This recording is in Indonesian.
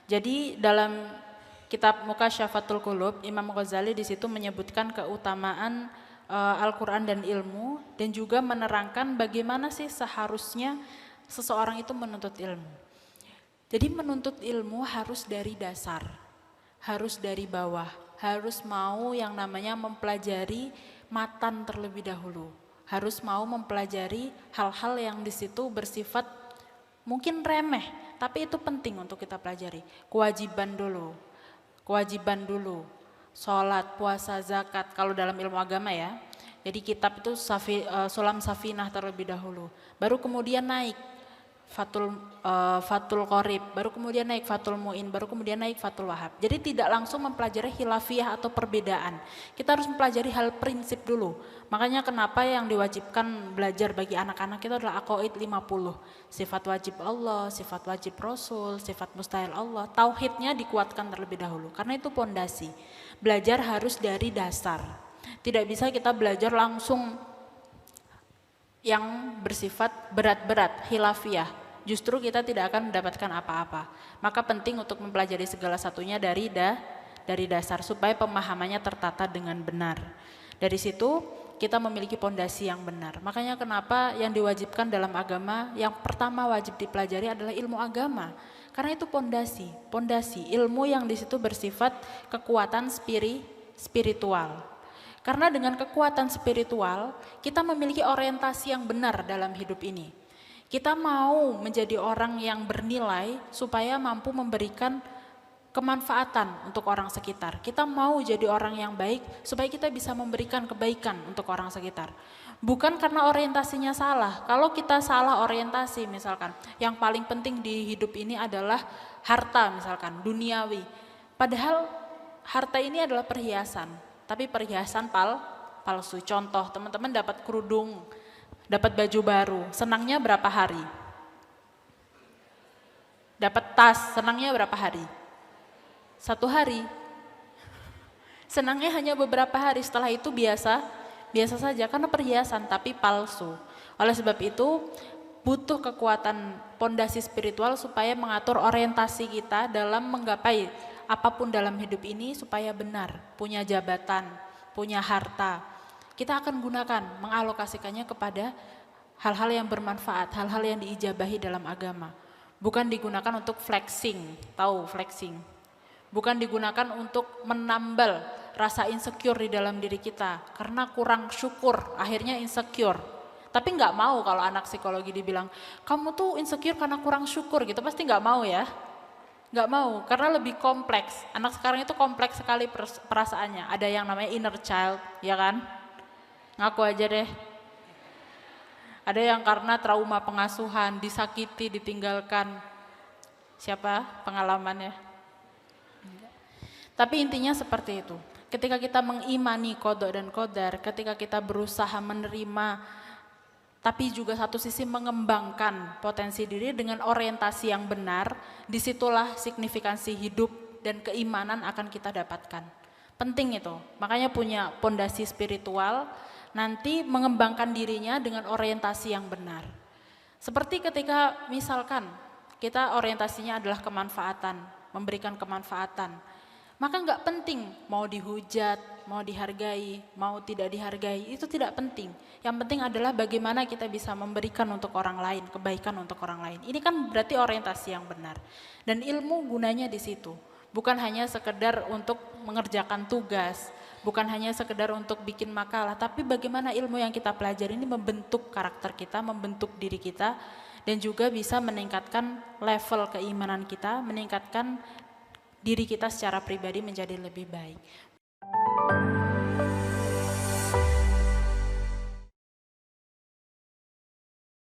Jadi dalam kitab Mukasyafatul Qulub, Imam Ghazali di situ menyebutkan keutamaan Al-Quran dan ilmu, dan juga menerangkan bagaimana sih seharusnya seseorang itu menuntut ilmu. Jadi menuntut ilmu harus dari dasar, harus dari bawah, harus mau yang namanya mempelajari matan terlebih dahulu, harus mau mempelajari hal-hal yang di situ bersifat mungkin remeh, tapi itu penting untuk kita pelajari. Kewajiban dulu, sholat, puasa, zakat, kalau dalam ilmu agama ya. Jadi kitab itu Sulam Safinah terlebih dahulu, baru kemudian naik Fathul Qorib, baru kemudian naik Fathul Mu'in, baru kemudian naik Fathul Wahab. Jadi tidak langsung mempelajari khilafiyah atau perbedaan. Kita harus mempelajari hal prinsip dulu. Makanya kenapa yang diwajibkan belajar bagi anak-anak itu adalah aqaid 50. Sifat wajib Allah, sifat wajib Rasul, sifat mustahil Allah. Tauhidnya dikuatkan terlebih dahulu, karena itu pondasi. Belajar harus dari dasar. Tidak bisa kita belajar langsung yang bersifat berat-berat, khilafiyah. Justru kita tidak akan mendapatkan apa-apa. Maka penting untuk mempelajari segala satunya dari dasar, supaya pemahamannya tertata dengan benar. Dari situ kita memiliki pondasi yang benar. Makanya kenapa yang diwajibkan dalam agama, yang pertama wajib dipelajari adalah ilmu agama. Karena itu pondasi ilmu yang di situ bersifat kekuatan spiritual. Karena dengan kekuatan spiritual, kita memiliki orientasi yang benar dalam hidup ini. Kita mau menjadi orang yang bernilai supaya mampu memberikan kemanfaatan untuk orang sekitar. Kita mau jadi orang yang baik supaya kita bisa memberikan kebaikan untuk orang sekitar. Bukan karena orientasinya salah. Kalau kita salah orientasi misalkan, yang paling penting di hidup ini adalah harta misalkan, duniawi. Padahal harta ini adalah perhiasan. Tapi perhiasan palsu. Contoh, teman-teman dapat kerudung, dapat baju baru, senangnya berapa hari? Dapat tas, senangnya berapa hari? 1 hari. Senangnya hanya beberapa hari, setelah itu biasa saja, karena perhiasan tapi palsu. Oleh sebab itu, butuh kekuatan pondasi spiritual supaya mengatur orientasi kita dalam menggapai apapun dalam hidup ini supaya benar, punya jabatan, punya harta. Kita akan gunakan, mengalokasikannya kepada hal-hal yang bermanfaat, hal-hal yang diijabahi dalam agama. Bukan digunakan untuk flexing, tahu flexing? Bukan digunakan untuk menambal rasa insecure di dalam diri kita, karena kurang syukur, akhirnya insecure. Tapi nggak mau kalau anak psikologi dibilang, kamu tuh insecure karena kurang syukur gitu, pasti nggak mau ya. Nggak mau, karena lebih kompleks. Anak sekarang itu kompleks sekali perasaannya. Ada yang namanya inner child, ya kan? Ngaku aja deh. Ada yang karena trauma pengasuhan, disakiti, ditinggalkan. Siapa pengalamannya? Tapi intinya seperti itu. Ketika kita mengimani qada dan qadar, ketika kita berusaha menerima, tapi juga satu sisi mengembangkan potensi diri dengan orientasi yang benar, disitulah signifikansi hidup dan keimanan akan kita dapatkan. Penting itu, makanya punya pondasi spiritual, nanti mengembangkan dirinya dengan orientasi yang benar. Seperti ketika misalkan kita orientasinya adalah kemanfaatan, memberikan kemanfaatan, maka nggak penting mau dihujat, mau dihargai, mau tidak dihargai, itu tidak penting. Yang penting adalah bagaimana kita bisa memberikan untuk orang lain, kebaikan untuk orang lain. Ini kan berarti orientasi yang benar. Dan ilmu gunanya di situ. Bukan hanya sekedar untuk mengerjakan tugas, bukan hanya sekedar untuk bikin makalah, tapi bagaimana ilmu yang kita pelajari ini membentuk karakter kita, membentuk diri kita, dan juga bisa meningkatkan level keimanan kita, meningkatkan diri kita secara pribadi menjadi lebih baik.